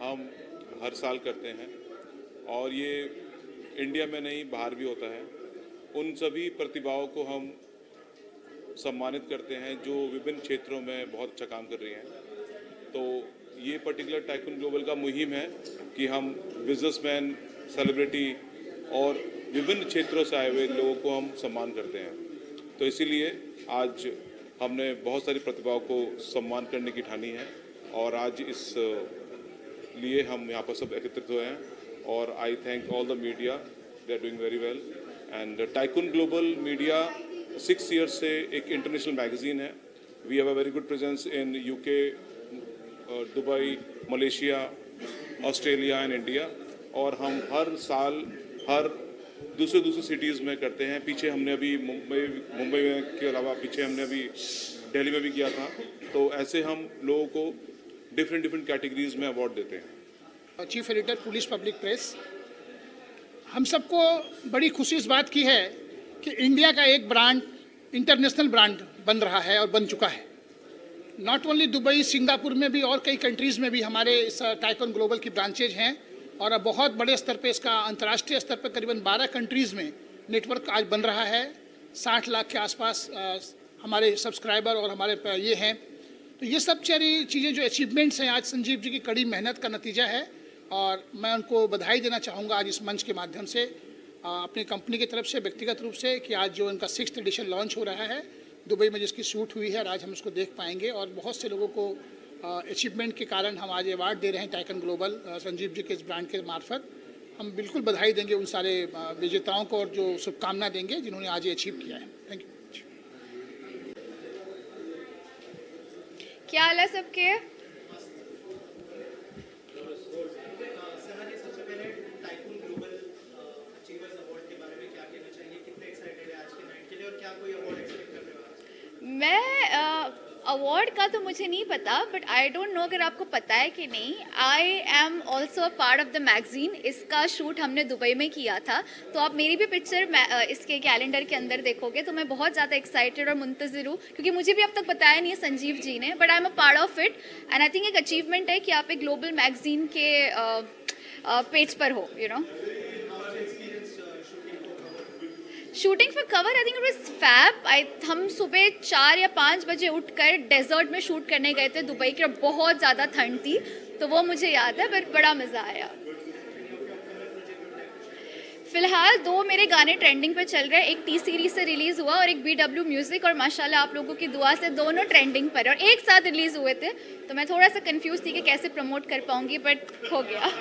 हम हर साल करते हैं और ये इंडिया में नहीं बाहर भी होता है। उन सभी प्रतिभाओं को हम सम्मानित करते हैं जो विभिन्न क्षेत्रों में बहुत अच्छा काम कर रही हैं। तो ये पर्टिकुलर टाइकून ग्लोबल का मुहिम है कि हम बिजनेसमैन, सेलिब्रिटी और विभिन्न क्षेत्रों से आए हुए लोगों को हम सम्मान करते हैं। तो इसीलिए आज हमने बहुत सारी प्रतिभाओं को सम्मान करने की ठानी है और आज इस लिए हम यहाँ पर सब एकत्रित हुए हैं। और I thank all the media, they are doing very well. And tycoon global media 6 years से एक इंटरनेशनल मैगजीन है। We have a very good presence in UK, Dubai, Malaysia, Australia and India. और हम हर साल हर दूसरे सिटीज़ में करते हैं। पीछे हमने अभी मुंबई में के अलावा पीछे हमने अभी दिल्ली में भी किया था। तो ऐसे हम लोगों को डिफरेंट कैटेगरीज में अवार्ड देते हैं। Chief editor police public press, हम सबको बड़ी खुशी इस बात की है कि इंडिया का एक ब्रांड इंटरनेशनल ब्रांड बन रहा है और बन चुका है। नॉट ओनली दुबई, सिंगापुर में भी और कई कंट्रीज़ में भी हमारे इस टाइकून ग्लोबल की ब्रांचेज हैं और अब बहुत बड़े स्तर पे इसका अंतर्राष्ट्रीय स्तर पर करीबन 12 कंट्रीज़ में नेटवर्क आज बन रहा है। 60 लाख के आसपास हमारे सब्सक्राइबर और हमारे ये हैं। तो ये सब सारी चीज़ें जो अचीवमेंट्स हैं आज संजीव जी की कड़ी मेहनत का नतीजा है और मैं उनको बधाई देना चाहूँगा आज इस मंच के माध्यम से, अपनी कंपनी की तरफ से, व्यक्तिगत रूप से, कि आज जो इनका 6th एडिशन लॉन्च हो रहा है दुबई में, जिसकी शूट हुई है और आज हम उसको देख पाएंगे। और बहुत से लोगों को अचीवमेंट के कारण हम आज अवार्ड दे रहे हैं टाइकून ग्लोबल संजीव जी के इस ब्रांड के मार्फत। हम बिल्कुल बधाई देंगे उन सारे विजेताओं को और जो शुभकामना देंगे जिन्होंने आज ये अचीव किया है। Thank you. क्या हाल है सबके? मैं अवार्ड का तो मुझे नहीं पता, बट आई डोंट नो अगर आपको पता है कि नहीं, I am also a part of the magazine. इसका शूट हमने दुबई में किया था, तो आप मेरी भी पिक्चर इसके कैलेंडर के अंदर देखोगे। तो मैं बहुत ज़्यादा एक्साइटेड और मुंतज़िर हूँ क्योंकि मुझे भी अब तक बताया नहीं है संजीव जी ने, but I am a part of it and I think एक अचीवमेंट है कि आप एक ग्लोबल मैगजीन के पेज पर हो, you know. Shooting for cover I think it was fab. हम सुबह 4 या 5 बजे उठकर डेजर्ट में शूट करने गए थे दुबई के, और बहुत ज़्यादा ठंड थी, तो वो मुझे याद है, बट बड़ा मज़ा आया। फिलहाल 2 मेरे गाने ट्रेंडिंग पे चल रहे हैं। एक टी सीरीज से रिलीज़ हुआ और एक BW म्यूज़िक, और माशाल्लाह आप लोगों की दुआ से दोनों ट्रेंडिंग पर और एक साथ रिलीज़ हुए थे। तो मैं थोड़ा सा कंफ्यूज थी कि कैसे प्रमोट कर पाऊँगी, बट हो गया।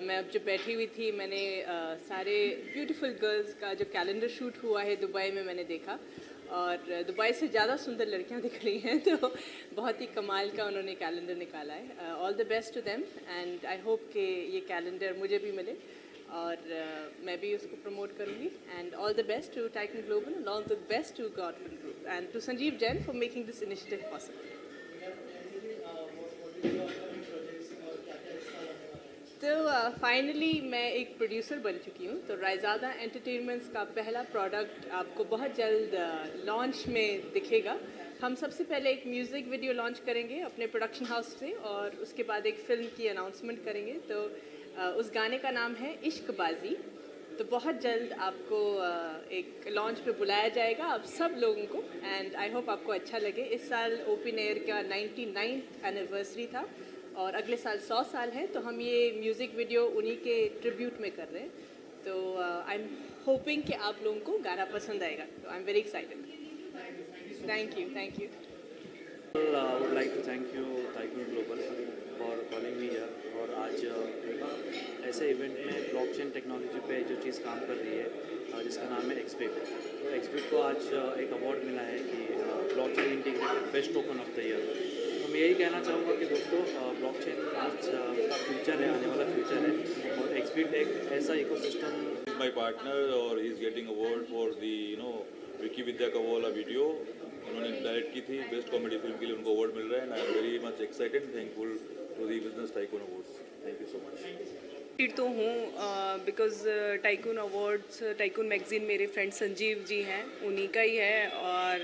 मैं अब जो बैठी हुई थी, मैंने सारे ब्यूटीफुल गर्ल्स का जो कैलेंडर शूट हुआ है दुबई में मैंने देखा, और दुबई से ज़्यादा सुंदर लड़कियां दिख रही हैं, तो बहुत ही कमाल का उन्होंने कैलेंडर निकाला है। All the best to them and I hope कि ये कैलेंडर मुझे भी मिले और मैं भी उसको प्रमोट करूँगी। And all the best to tycoon global and all the best to Godwin group and to Sanjeev Jain for making this initiative possible. तो फाइनली मैं एक प्रोड्यूसर बन चुकी हूँ। तो रायज़ादा एंटरटेनमेंट्स का पहला प्रोडक्ट आपको बहुत जल्द लॉन्च में दिखेगा। हम सबसे पहले एक म्यूज़िक वीडियो लॉन्च करेंगे अपने प्रोडक्शन हाउस से, और उसके बाद एक फ़िल्म की अनाउंसमेंट करेंगे। तो उस गाने का नाम है इश्कबाजी। तो बहुत जल्द आपको एक लॉन्च पे बुलाया जाएगा आप सब लोगों को, एंड आई होप आपको अच्छा लगे। इस साल ओपन एयर का 99th एनिवर्सरी था और अगले साल 100 साल है, तो हम ये म्यूज़िक वीडियो उन्हीं के ट्रिब्यूट में कर रहे हैं। तो आई एम होपिंग कि आप लोगों को गाना पसंद आएगा। तो आई am very excited. Thank you. I would like to thank you tycoon global for calling me here। और आज ऐसे इवेंट में ब्लॉकचेन टेक्नोलॉजी पे जो चीज़ काम कर रही है जिसका नाम है एक्सबिट। तो एक्सबिट को आज एक अवार्ड मिला है कि blockchain integrated best token of the year. तो मैं यही कहना चाहूँगा कि दोस्तों ब्लॉकचेन आज का फ्यूचर है, आने वाला फ्यूचर है, और एक्सबिट एक ऐसा इकोसिस्टम। माय पार्टनर और he is getting award for the Vicky Vidya का वाला वीडियो उन्होंने डायरेक्ट की थी। बेस्ट कॉमेडी फिल्म के लिए उनको अवार्ड मिल रहा है and I am very much excited, thankful to the business tycoon awards. Thank you so much. तो हूँ because tycoon awards, tycoon magazine मेरे फ्रेंड संजीव जी हैं, उन्हीं का ही है, और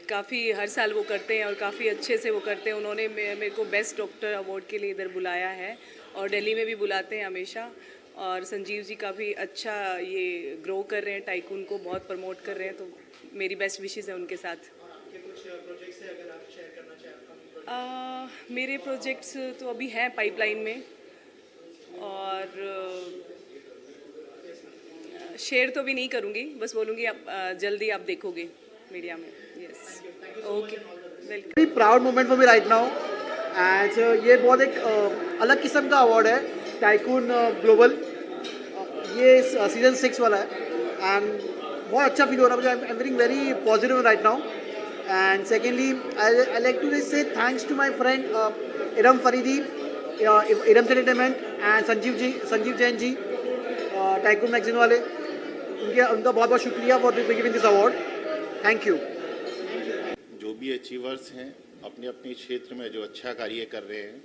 काफ़ी हर साल वो करते हैं और काफ़ी अच्छे से वो करते हैं। उन्होंने मेरे को बेस्ट डॉक्टर अवार्ड के लिए इधर बुलाया है और दिल्ली में भी बुलाते हैं हमेशा। और संजीव जी काफ़ी अच्छा ये ग्रो कर रहे हैं, टाइकून को बहुत प्रमोट कर रहे हैं, तो मेरी बेस्ट विशेज़ है उनके साथ। मेरे प्रोजेक्ट्स तो अभी हैं पाइपलाइन में और शेयर तो भी नहीं करूँगी, बस बोलूँगी आप जल्दी आप देखोगे मीडिया में। Yes, okay, welcome. Very proud moment for me right now and ये बहुत एक अलग किस्म का अवार्ड है, टाइकून ग्लोबल। ये सीजन 6 वाला है एंड बहुत अच्छा फील हो रहा है मुझे। I am feeling very positive right now. And secondly I like to say thanks to my friend Iram Faridi, Iram entertainment and Sanjeev Jain ji, tycoon magazine वाले, उनका बहुत बहुत शुक्रिया for giving this award. Thank you. जो भी अचीवर्स हैं अपने अपने क्षेत्र में जो अच्छा कार्य कर रहे हैं,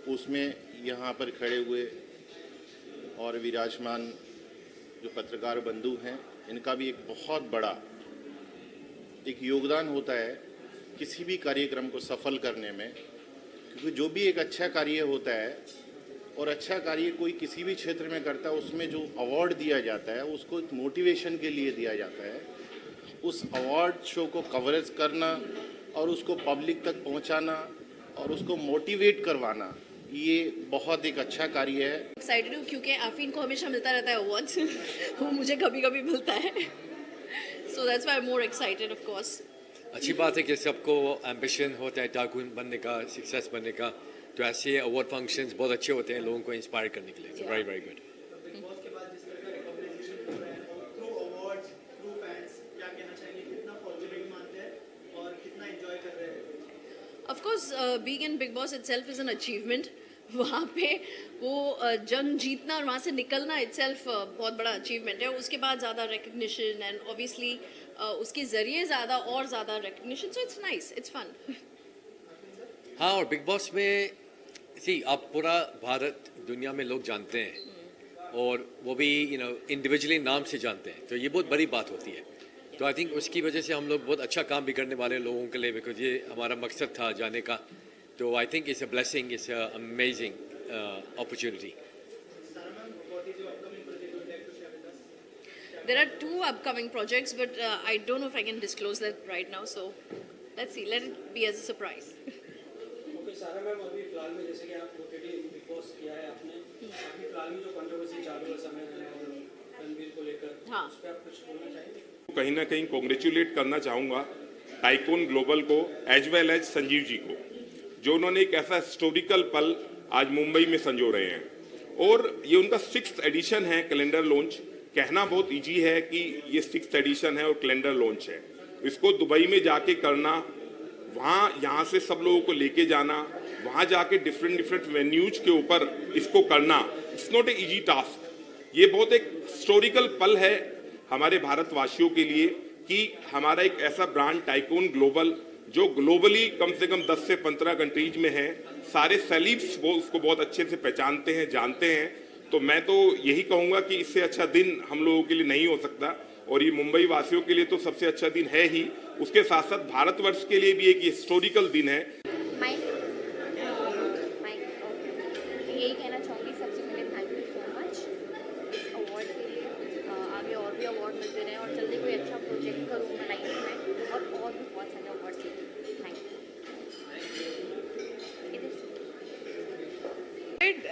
उसमें यहाँ पर खड़े हुए और विराजमान जो पत्रकार बंधु हैं, इनका भी एक बहुत बड़ा एक योगदान होता है किसी भी कार्यक्रम को सफल करने में। क्योंकि जो भी एक अच्छा कार्य होता है और अच्छा कार्य कोई किसी भी क्षेत्र में करता है, उसमें जो अवार्ड दिया जाता है उसको एक मोटिवेशन के लिए दिया जाता है। उस अवार्ड शो को कवरेज करना और उसको पब्लिक तक पहुंचाना और उसको मोटिवेट करवाना, ये बहुत एक अच्छा कार्य है। एक्साइटेड हूँ क्योंकि आफरीन को हमेशा मिलता रहता है अवार्ड्स वो मुझे कभी कभी मिलता है, so that's why I am more excited of course. अच्छी बात है कि सबको एम्बिशन होता है टाइकून बनने का, सक्सेस बनने का, तो ऐसे अवार्ड फंक्शंस बहुत अच्छे होते हैं लोगों को इंस्पायर करने के लिए। Very very good. Of course being in big boss itself is an achievement. वहाँ पे वो जंग जीतना और वहाँ से निकलना इटसेल्फ बहुत बड़ा अचीवमेंट है। उसके बाद ज़्यादा रिकग्निशन एंड ऑब्वियसली उसके ज़रिए ज़्यादा recognition, so it's nice, it's fun. हाँ, और बिग बॉस में आप पूरा भारत दुनिया में लोग जानते हैं और वो भी इंडिविजुअली नाम से जानते हैं, तो ये बहुत बड़ी बात होती है। तो आई थिंक उसकी वजह से हम लोग बहुत अच्छा काम भी करने वाले लोगों के लिए, बिकॉज ये हमारा मकसद था जाने का। तो I think it's a blessing, it's a amazing opportunity. There are 2 upcoming projects, but I don't know if I can disclose that right now. So let's see. Let it be as a surprise. Okay सारा ma'am, अभी फिलहाल में जैसे कि आप OTT big boss किया है आपने, अभी फिलहाल में जो कंट्रोवर्सी चालू है समय और रणबीर को लेकर, हाँ, उस पर आप कुछ बोलना चाहेंगे? कहीं ना कहीं कॉन्ग्रेचुलेट करना चाहूँगा टाइकून ग्लोबल को as well as Sanjeev ji को, जो उन्होंने एक ऐसा हिस्टोरिकल पल आज मुंबई में संजो रहे हैं। और ये उनका 6th एडिशन है कैलेंडर लॉन्च। कहना बहुत इजी है कि ये 6th एडिशन है और कैलेंडर लॉन्च है। इसको दुबई में जाके करना, वहाँ यहाँ से सब लोगों को लेके जाना, वहाँ जाके डिफरेंट वेन्यूज के ऊपर इसको करना, it's not a easy task. ये बहुत एक हिस्टोरिकल पल है हमारे भारतवासियों के लिए कि हमारा एक ऐसा ब्रांड टाइकून ग्लोबल, जो ग्लोबली कम से कम 10 से 15 कंट्रीज में है, सारे सेलिब्स वो उसको बहुत अच्छे से पहचानते हैं, जानते हैं। तो मैं तो यही कहूँगा कि इससे अच्छा दिन हम लोगों के लिए नहीं हो सकता, और ये मुंबई वासियों के लिए तो सबसे अच्छा दिन है ही, उसके साथ साथ भारतवर्ष के लिए भी एक हिस्टोरिकल दिन है। यही कहना चाहूँगी सबसे पहले थैंक यू सो मच इस अवार्ड के लिए। आगे और भी अवार्ड मिलते रहें और जल्दी कोई अच्छा प्रोजेक्ट करूँ मैं लाइफ में और भी बहुत सारे अवार्ड लेके। Thank you.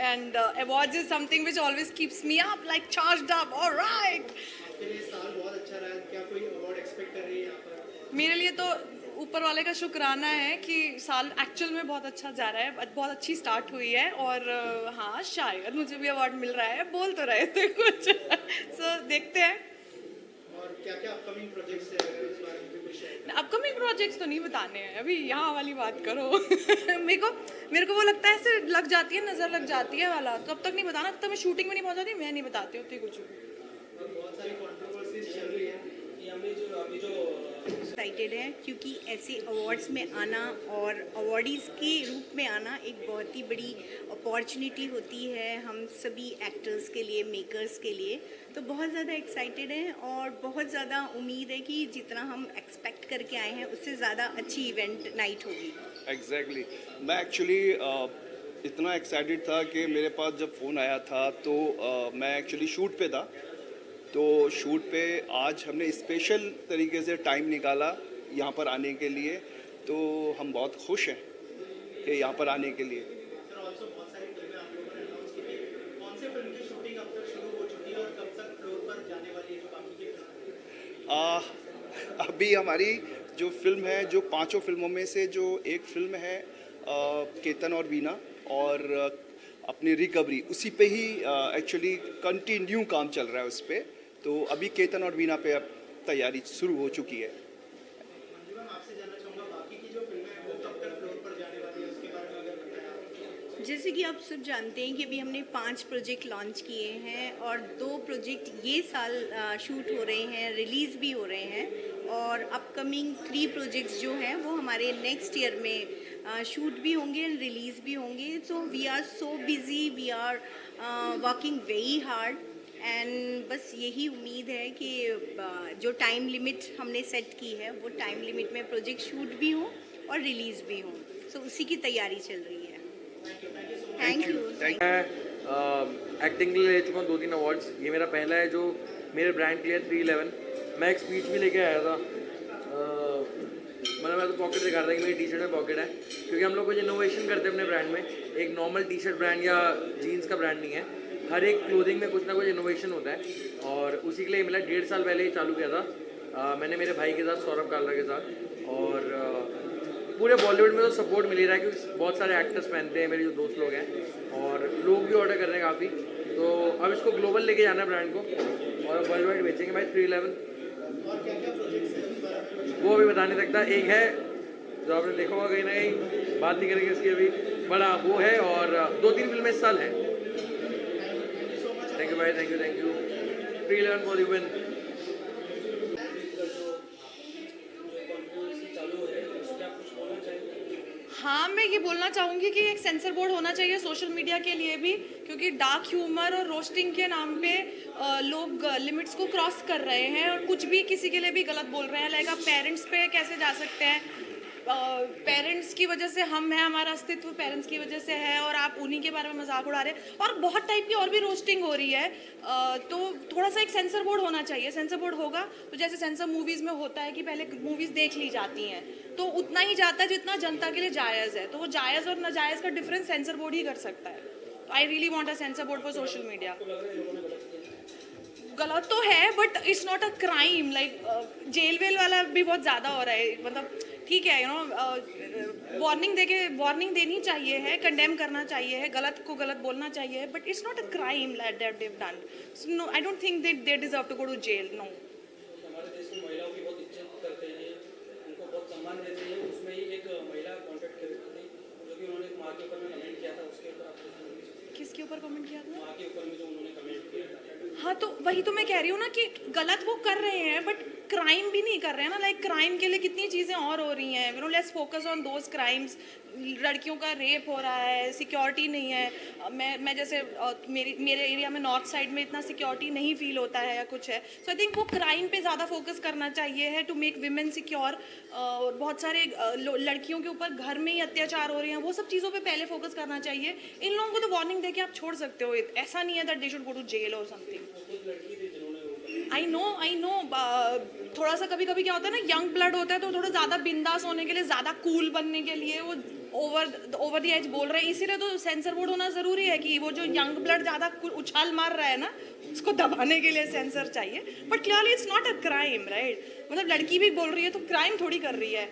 And awards is something which always keeps me up, like charged up. All right. आपके लिए साल बहुत अच्छा रहा, क्या कोई अवार्ड एक्सपेक्ट कर रही है यहाँ पर? मेरे लिए तो ऊपर वाले का शुक्राना है कि साल एक्चुअल में बहुत अच्छा जा रहा है, बहुत अच्छी स्टार्ट हुई है और हाँ शायद मुझे भी अवार्ड मिल रहा है, बोल तो रहे थे कुछ सो देखते हैं। और क्या अपकमिंग प्रोजेक्ट्स है, अगर इस बारे में भी कुछ शेयर करें? अपकमिंग प्रोजेक्ट्स तो नहीं बताने हैं अभी, यहाँ वाली बात करो मेरे को वो लगता है ऐसे लग जाती है, नज़र लग जाती है वाला, तो अब तक नहीं बताना, तब तक मैं शूटिंग में नहीं पहुँचाती, मैं नहीं बताती होती कुछ। बहुत सारी कंट्रोवर्सीज चल रही है कि अभी जो एक्साइटेड हैं क्योंकि ऐसे अवार्ड्स में आना और अवार्डीज़ के रूप में आना एक बहुत ही बड़ी अपॉर्चुनिटी होती है हम सभी एक्टर्स के लिए, मेकर्स के लिए। तो बहुत ज़्यादा एक्साइटेड हैं और बहुत ज़्यादा उम्मीद है कि जितना हम एक्सपेक्ट करके आए हैं उससे ज़्यादा अच्छी इवेंट नाइट होगी। एग्जैक्टली मैं एक्चुअली इतना एक्साइटेड था कि मेरे पास जब फ़ोन आया था तो मैं एक्चुअली शूट पे था। तो शूट पे आज हमने स्पेशल तरीके से टाइम निकाला यहाँ पर आने के लिए, तो हम बहुत खुश हैं कि यहाँ पर आने के लिए। अभी हमारी जो फिल्म है, जो 5 फिल्मों में से जो एक फिल्म है केतन और वीना और अपनी रिकवरी, उसी पे ही एक्चुअली कंटिन्यू काम चल रहा है उस पर। तो अभी केतन और वीना पे अब तैयारी शुरू हो चुकी है। जैसे कि आप सब जानते हैं कि अभी हमने 5 प्रोजेक्ट लॉन्च किए हैं और 2 प्रोजेक्ट ये साल शूट हो रहे हैं, रिलीज़ भी हो रहे हैं और अपकमिंग 3 प्रोजेक्ट्स जो हैं वो हमारे नेक्स्ट ईयर में शूट भी होंगे एंड रिलीज़ भी होंगे। So we are so busy, we are working very hard and बस यही उम्मीद है कि जो टाइम लिमिट हमने सेट की है वो टाइम लिमिट में प्रोजेक्ट शूट भी हो और रिलीज़ भी हो। सो उसी की तैयारी चल रही है। Thank you. मैं एक्टिंग के लिए ले चुका हूँ 2-3 अवार्ड्स। ये मेरा पहला है जो मेरे ब्रांड के लिए 311। मैं एक स्पीच भी लेके आया था। मैं तो पॉकेट दिखा रहा था कि मेरी टी शर्ट में पॉकेट है, क्योंकि हम लोग कुछ इनोवेशन करते हैं अपने ब्रांड में। एक नॉर्मल टी शर्ट ब्रांड या जीन्स का ब्रांड नहीं है, हर एक क्लोथिंग में कुछ ना कुछ इनोवेशन होता है और उसी के लिए मतलब 1.5 साल पहले ही चालू किया था मैंने मेरे भाई के साथ, सौरभ कालरा के साथ। और पूरे बॉलीवुड में तो सपोर्ट मिल ही रहा है क्योंकि बहुत सारे एक्टर्स पहनते हैं, मेरे जो दोस्त लोग हैं और लोग भी ऑर्डर कर रहे हैं काफ़ी। तो अब इसको ग्लोबल लेके जाना है ब्रांड को और वर्ल्ड वाइड बेचेंगे भाई 311। वो अभी बता नहीं सकता। एक है जो आपने देखा होगा, कहीं ना कहीं बात नहीं करेंगे इसकी अभी, बड़ा वो है और 2-3 फिल्में इस साल हैं। थैंक यू भाई, thank you 311 for the win. हाँ, मैं ये बोलना चाहूँगी कि एक सेंसर बोर्ड होना चाहिए सोशल मीडिया के लिए भी, क्योंकि डार्क ह्यूमर और रोस्टिंग के नाम पे लोग लिमिट्स को क्रॉस कर रहे हैं और कुछ भी किसी के लिए भी गलत बोल रहे हैं। लाइक आप पेरेंट्स पे कैसे जा सकते हैं? पेरेंट्स की वजह से हम हैं, हमारा अस्तित्व पेरेंट्स की वजह से है और आप उन्हीं के बारे में मजाक उड़ा रहे हैं। और बहुत टाइप की और भी रोस्टिंग हो रही है। तो थोड़ा सा एक सेंसर बोर्ड होना चाहिए। सेंसर बोर्ड होगा तो जैसे सेंसर मूवीज़ में होता है कि पहले मूवीज़ देख ली जाती हैं तो उतना ही जाता है जितना जनता के लिए जायज़ है। तो वो जायज़ और नाजायज़ का डिफरेंस सेंसर बोर्ड ही कर सकता है। I really want a censor board for social media. गलत तो है but it's not a crime. Like jail वेल वाला भी बहुत ज़्यादा हो रहा है। मतलब ठीक है, यू नो, वार्निंग देनी चाहिए है, कंडेम करना चाहिए है, गलत को गलत बोलना चाहिए है, but it's not a crime that they've done. So no, I don't think they deserve to go to jail. No. हमारे देश में महिलाओं की बहुत इज्जत करते हैं, उनको बहुत सम्मान देते हैं। उसमें ही एक महिला कॉन्टेक्ट कर रही थी जो कि उन्होंने माँ के ऊपर में कमेंट किया था। उसके ऊपर आप किसके ऊपर कमेंट किया था? माँ के ऊपर में जो उन्होंने कमेंट किया था। हाँ, तो वही तो मैं कह रही हूँ ना कि गलत वो कर रहे हैं बट क्राइम भी नहीं कर रहे हैं ना। लाइक क्राइम के लिए कितनी चीज़ें और हो रही हैं। You know, let's focus on those crimes. लड़कियों का रेप हो रहा है, सिक्योरिटी नहीं है। मैं जैसे मेरे एरिया में नॉर्थ साइड में इतना सिक्योरिटी नहीं फील होता है या कुछ है। सो आई थिंक वो क्राइम पे ज़्यादा फोकस करना चाहिए है टू मेक विमेन सिक्योर। और बहुत सारे लड़कियों के ऊपर घर में ही अत्याचार हो रहे हैं, वो सब चीज़ों पे पहले फोकस करना चाहिए। इन लोगों को तो वार्निंग दे के आप छोड़ सकते हो। ऐसा नहीं है that they should go to jail और समथिंग। आई नो थोड़ा सा कभी कभी क्या होता है ना, यंग ब्लड होता है तो थोड़ा ज़्यादा बिंदास होने के लिए, ज़्यादा कूल बनने के लिए वो ओवर द एज बोल रहे हैं। इसीलिए तो सेंसर बोर्ड होना ज़रूरी है कि वो जो यंग ब्लड ज़्यादा उछाल मार रहा है ना, उसको दबाने के लिए सेंसर चाहिए। But clearly it's not a crime, right? मतलब लड़की भी बोल रही है तो क्राइम थोड़ी कर रही है।